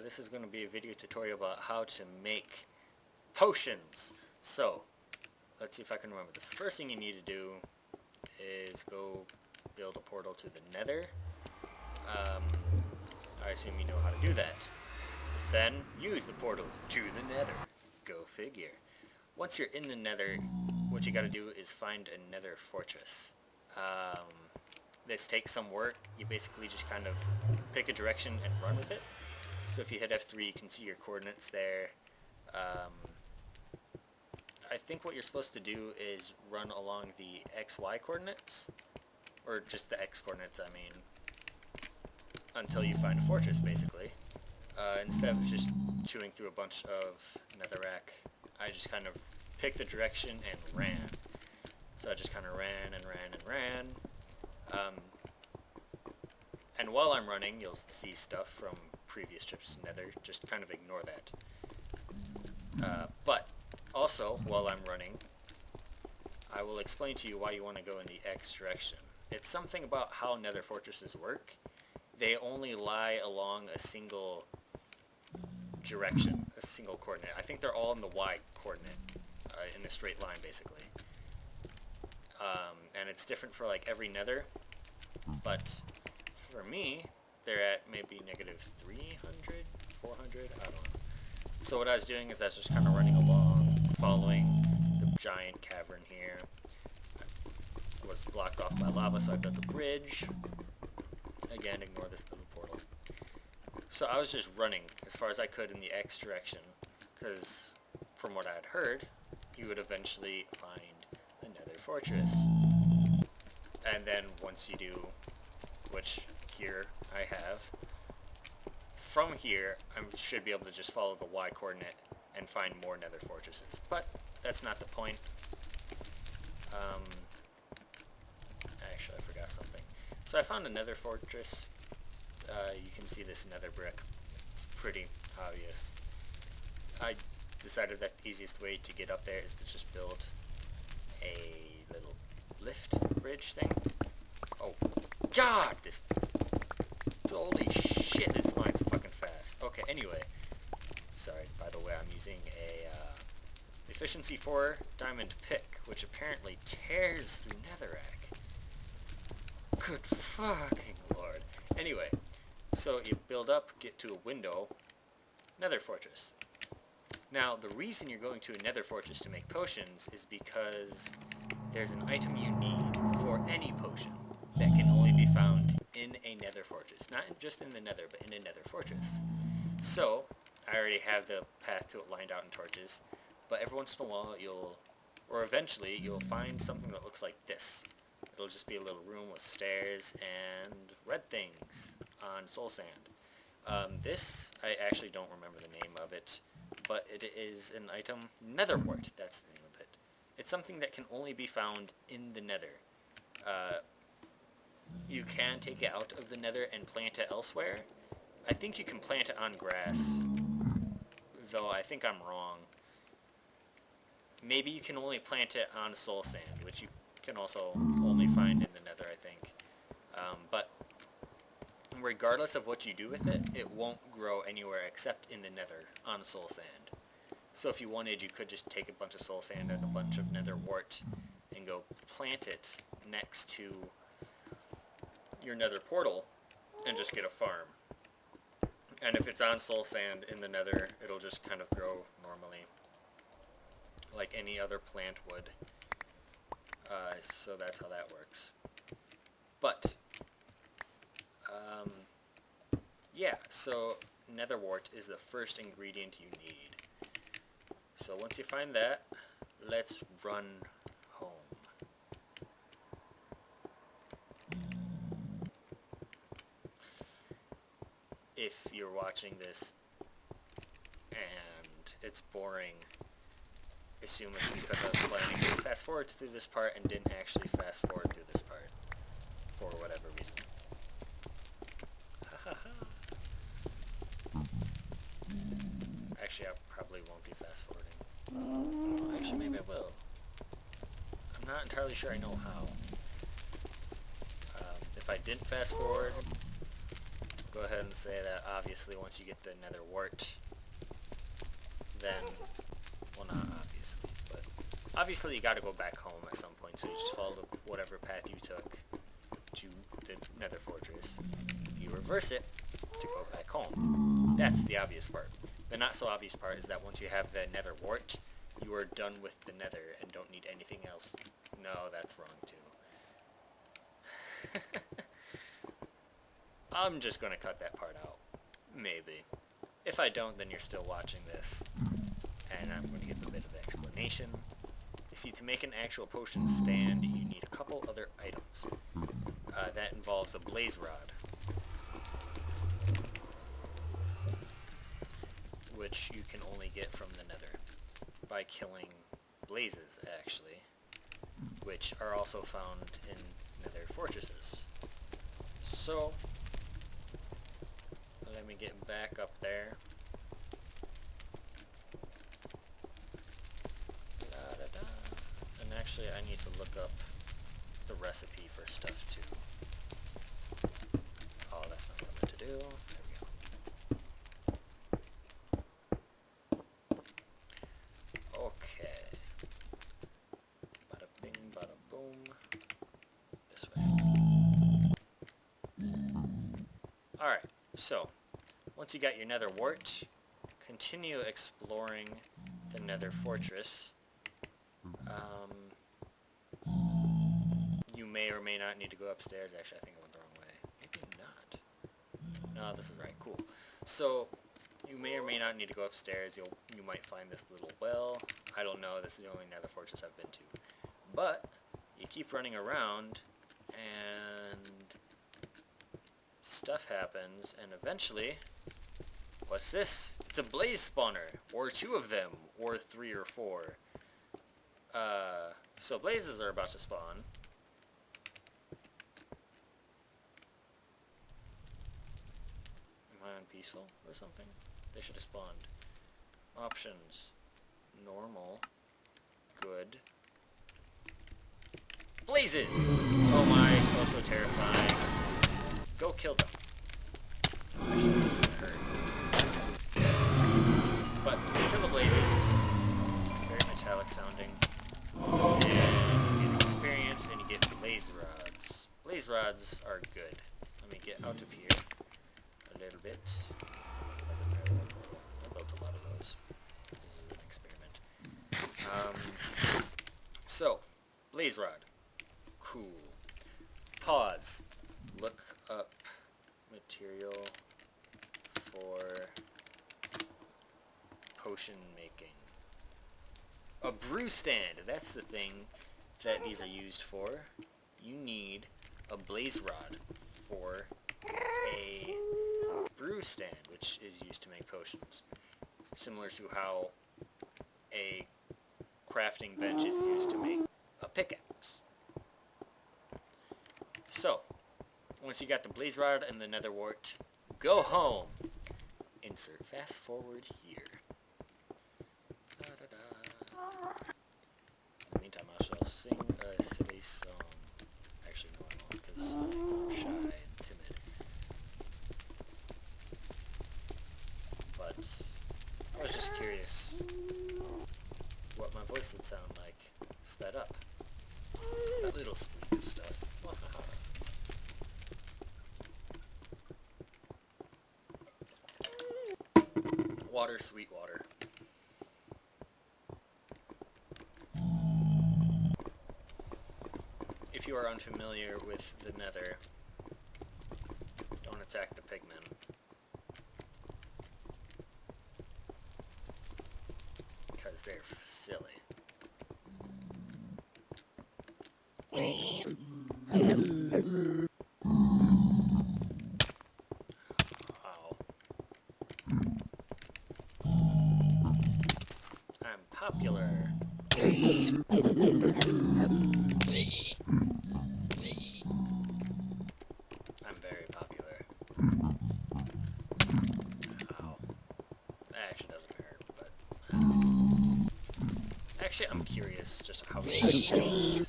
this is going to be a video tutorial about how to make potions. So, let's see if I can remember this. The first thing you need to do is go build a portal to the nether. I assume you know how to do that. Then, use the portal to the nether. Go figure. Once you're in the nether, what you gotta do is find a nether fortress. This takes some work. You basically just kind of pick a direction and run with it. So if you hit F3, you can see your coordinates there. I think what you're supposed to do is run along the XY coordinates, or just the X coordinates, I mean, until you find a fortress, basically. Instead of just chewing through a bunch of netherrack, I just kind of picked the direction and ran. So I just kind of ran and ran and ran. And while I'm running, you'll see stuff from previous trips to nether. Just kind of ignore that. But also, while I'm running, I will explain to you why you want to go in the X direction. It's something about how nether fortresses work. They only lie along a single direction, a single coordinate. I think they're all in the Y coordinate, in a straight line, basically. And it's different for like every nether, but for me, they're at maybe negative 300, 400, I don't know. So what I was doing is I was just kind of running along, following the giant cavern here. I was blocked off by lava, so I built a bridge. Again, ignore this little portal. So I was just running as far as I could in the X direction, because from what I had heard, you would eventually find a nether fortress. And then once you do, which here I have, from here I should be able to just follow the Y coordinate and find more nether fortresses. But that's not the point. Actually, I forgot something. So I found a nether fortress. You can see this nether brick. It's pretty obvious. I decided that the easiest way to get up there is to just build a little lift bridge thing. Oh god, this, holy shit, this flying's fucking fast. Okay, anyway, sorry, by the way, I'm using a efficiency 4 diamond pick, which apparently tears through netherrack. Good fucking lord. Anyway, so you build up, get to a window, nether fortress. Now, the reason you're going to a nether fortress to make potions is because there's an item you need for any potion that can only be found in a nether fortress. Not just in the nether, but in a nether fortress. So, I already have the path to it lined out in torches, but every once in a while eventually you'll find something that looks like this. It'll just be a little room with stairs and red things on soul sand. This, I actually don't remember the name of it, but it is an item, netherwort, that's the name of it. It's something that can only be found in the nether. You can take it out of the nether and plant it elsewhere. I think you can plant it on grass, though I think I'm wrong. Maybe you can only plant it on soul sand, which you can also only find in the nether, I think. But regardless of what you do with it, it won't grow anywhere except in the nether on soul sand. So if you wanted, you could just take a bunch of soul sand and a bunch of nether wart and go plant it next to your nether portal and just get a farm. And if it's on soul sand in the nether, it'll just kind of grow normally, like any other plant would. So that's how that works. But, yeah, so netherwort is the first ingredient you need. So once you find that, let's run home. If you're watching this and it's boring, assume it's because I was planning to fast forward through this part and didn't actually fast forward through this part for whatever reason. Actually, I probably won't be fast forwarding. Actually, maybe I will. I'm not entirely sure I know how. If I didn't fast forward, go go ahead and say that obviously once you get the nether wart, then, well, not obviously, but obviously you gotta go back home at some point, so you just follow whatever path you took to the nether fortress. You reverse it to go back home. That's the obvious part. The not so obvious part is that once you have the nether wart, you are done with the nether and don't need anything else. No, that's wrong too. I'm just gonna cut that part out. Maybe. If I don't, then you're still watching this. And I'm going to give a bit of explanation. You see, to make an actual potion stand, you need a couple other items. That involves a blaze rod, which you can only get from the nether by killing blazes, actually, which are also found in nether fortresses. So, let me get back up there. And actually, I need to look up the recipe for stuff too. Oh, that's not what I meant to do. There we go. Okay. Bada bing, bada boom. This way. Alright, so, once you got your nether wart, continue exploring the nether fortress. You may or may not need to go upstairs. Actually, I think I went the wrong way. Maybe not. No, this is right. Cool. So, you may or may not need to go upstairs. You might find this little well. I don't know. This is the only nether fortress I've been to. But, you keep running around, and stuff happens, and eventually, what's this? It's a blaze spawner, or 2 of them, or 3 or 4. So blazes are about to spawn. Am I on peaceful or something? They should have spawned. Options. Normal. Good. Blazes! Oh my, so terrifying. Go kill them. Actually, that's gonna hurt. But, kill the blazes. Very metallic sounding. And you get experience, and you get blaze rods. Blaze rods are good. Let me get out of here a little bit. I built a lot of those. This is an experiment. So, blaze rod. Cool. Pause. Look up material for potion making. A brew stand. That's the thing that these are used for. You need a blaze rod for a brew stand, which is used to make potions. Similar to how a crafting bench is used to make a pickaxe. So, once you got the blaze rod and the nether wart, go home. Insert fast forward here. In the meantime, I shall sing a silly song. Actually, no, I won't, because I'm shy and timid. But I was just curious what my voice would sound like sped up. That little squeak of stuff. Water, sweet water. If you are unfamiliar with the nether, don't attack the pigmen. Because they're silly. Wow. I'm popular. I'm very popular. Ow. That actually doesn't hurt, but... Actually, I'm curious just how it feels.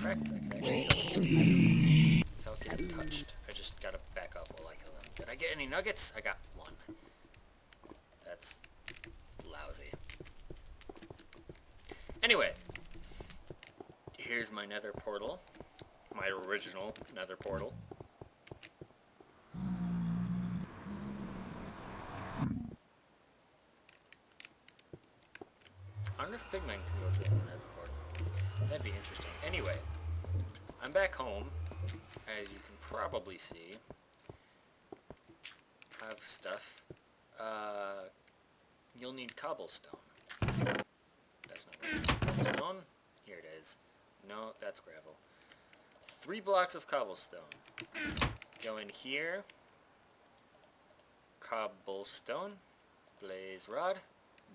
practice, I could actually kill these without getting touched. I just gotta back up while I kill them. Did I get any nuggets? I got one. That's lousy. Anyway, here's my nether portal. My original nether portal. I wonder if pigmen can go through the nether portal. That'd be interesting. Anyway, I'm back home. As you can probably see, I have stuff. You'll need cobblestone. That's not right. Cobblestone? Here it is. No, that's gravel. 3 blocks of cobblestone. Go in here. Cobblestone. Blaze rod.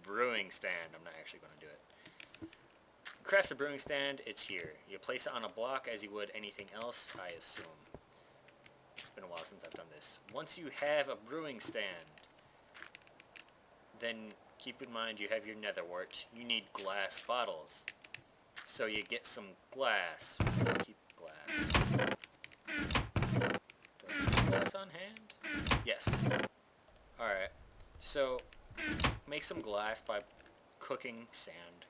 Brewing stand. I'm not actually going to do it. Craft the brewing stand. It's here. You place it on a block as you would anything else, I assume. It's been a while since I've done this. Once you have a brewing stand, then keep in mind you have your nether wart. You need glass bottles. So you get some glass. Keep glass. Do I keep glass on hand? Yes. Alright. So, make some glass by cooking sand.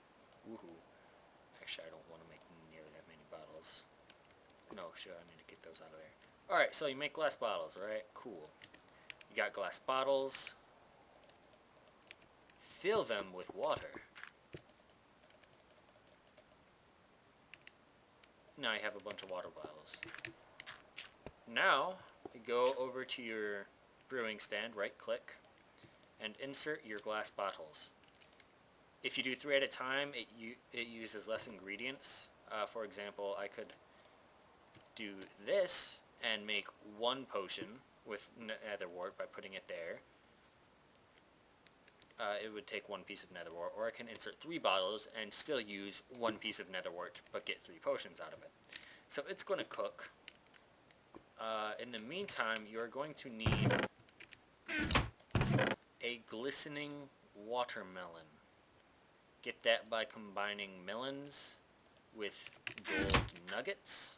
Woohoo. Actually, I don't want to make nearly that many bottles. No, sure, I need to get those out of there. Alright, so you make glass bottles, right? Cool. You got glass bottles. Fill them with water. Now you have a bunch of water bottles. Now, go over to your brewing stand, right click, and insert your glass bottles. If you do 3 at a time, it uses less ingredients. For example, I could do this and make 1 potion with nether wart by putting it there. It would take 1 piece of nether wart, or I can insert 3 bottles and still use 1 piece of nether wart, but get 3 potions out of it. So it's going to cook. In the meantime, you're going to need a glistening watermelon. Get that by combining melons with gold nuggets.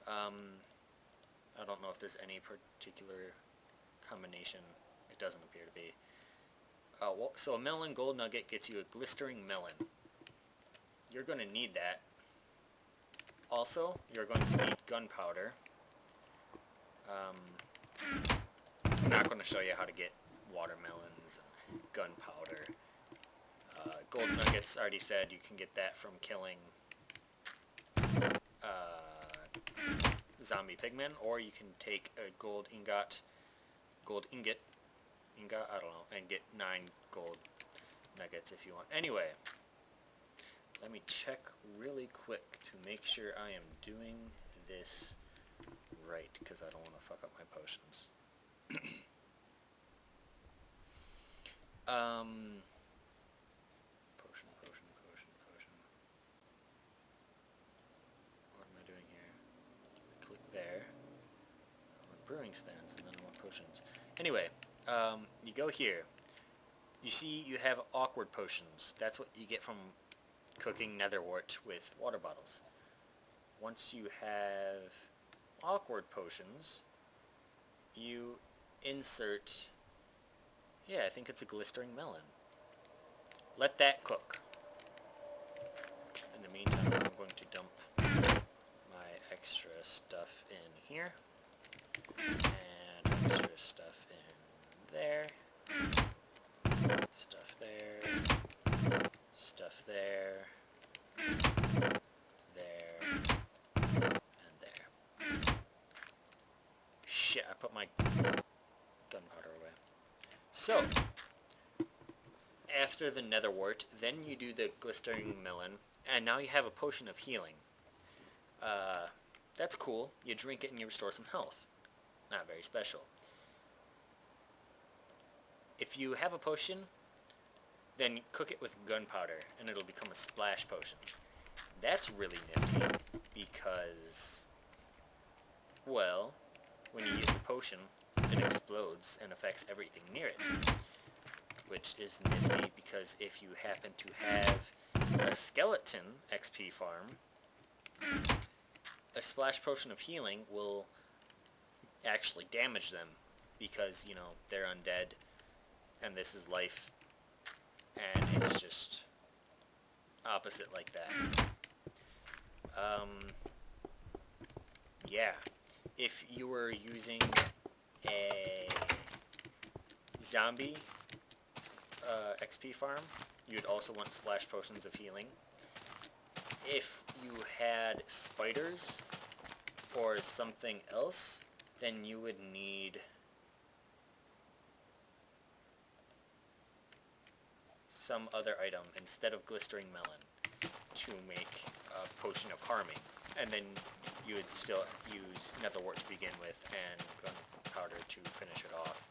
I don't know if there's any particular combination. It doesn't appear to be. So a melon gold nugget gets you a glistering melon. You're going to need that. Also, you're going to need gunpowder. I'm not going to show you how to get watermelons and gunpowder. Gold nuggets, already said, you can get that from killing zombie pigmen, or you can take a gold ingot, I don't know, and get 9 gold nuggets if you want. Anyway, let me check really quick to make sure I am doing this right, because I don't want to fuck up my potions. Potion. What am I doing here? I click there. I want brewing stands, and then I want potions. Anyway, you go here. You see you have awkward potions. That's what you get from cooking nether wart with water bottles. Once you have awkward potions, you insert, I think it's a glistering melon. Let that cook. In the meantime, I'm going to dump my extra stuff in here, and extra stuff in there, stuff there, stuff there, there, and there. Shit, I put my gunpowder away. So, after the nether wart, then you do the glistering melon, and now you have a potion of healing. That's cool. You drink it and you restore some health. Not very special. If you have a potion, then cook it with gunpowder, and it'll become a splash potion. That's really nifty, because, well, when you use the potion, it explodes and affects everything near it. Which is nifty, because if you happen to have a skeleton XP farm, a splash potion of healing will actually damage them because, you know, they're undead and this is life, and it's just opposite like that. Yeah, if you were using a zombie XP farm, you'd also want splash potions of healing. If you had spiders or something else, then you would need some other item instead of glistering melon to make a potion of harming. And then you would still use netherwort to begin with and gunpowder to finish it off.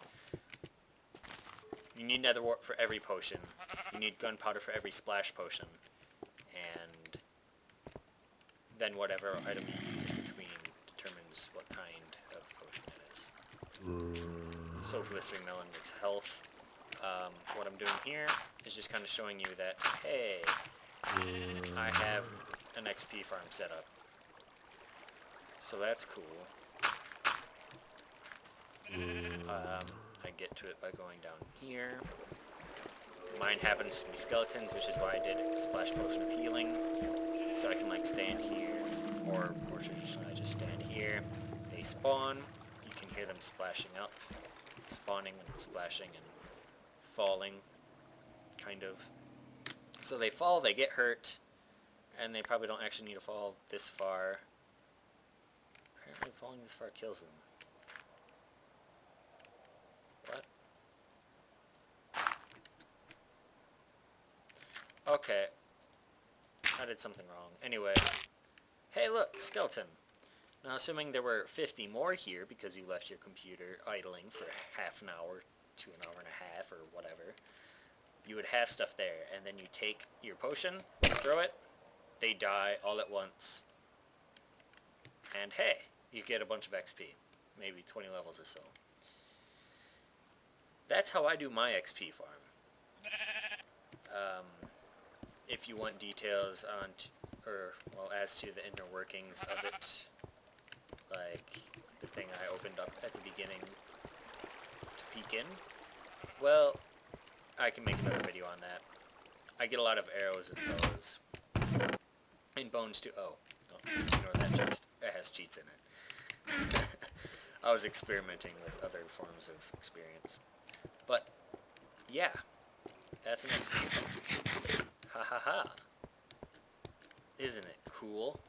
You need netherwort for every potion. You need gunpowder for every splash potion. And then whatever item you use in between determines what kind of potion it is. So glistering melon makes health. What I'm doing here is just kind of showing you that, hey, I have an XP farm set up. So that's cool. I get to it by going down here. Mine happens to be skeletons, which is why I did a splash potion of healing. So I can like stand here, or more traditionally I just stand here. They spawn, you can hear them splashing up, spawning and splashing and falling, kind of. So they fall, they get hurt, and they probably don't actually need to fall this far. Apparently falling this far kills them. What? Okay. I did something wrong. Anyway. Hey look, skeleton. Now assuming there were 50 more here because you left your computer idling for half an hour to an hour and a half or whatever, you would have stuff there, and then you take your potion, throw it, they die all at once, and hey, you get a bunch of XP, maybe 20 levels or so. That's how I do my XP farm. If you want details on, as to the inner workings of it, like the thing I opened up at the beginning to peek in, well, I can make another video on that. I get a lot of arrows and bows. And bones too. Oh, don't ignore that chest. It has cheats in it. I was experimenting with other forms of experience. But, yeah. That's an XP. Ha ha ha. Isn't it cool?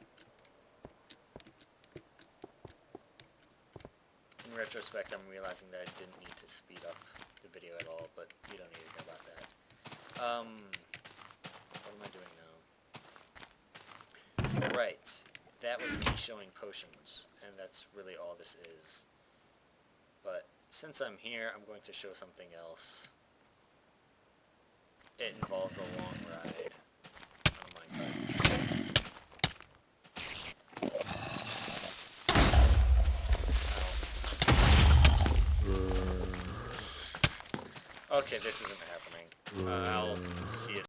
In retrospect, I'm realizing that I didn't need to speed up the video at all, but you don't need to know about that. What am I doing now? Right. That was me showing potions, and that's really all this is. But since I'm here, I'm going to show something else. It involves a long ride on my cards. Okay, this isn't happening. I'll see it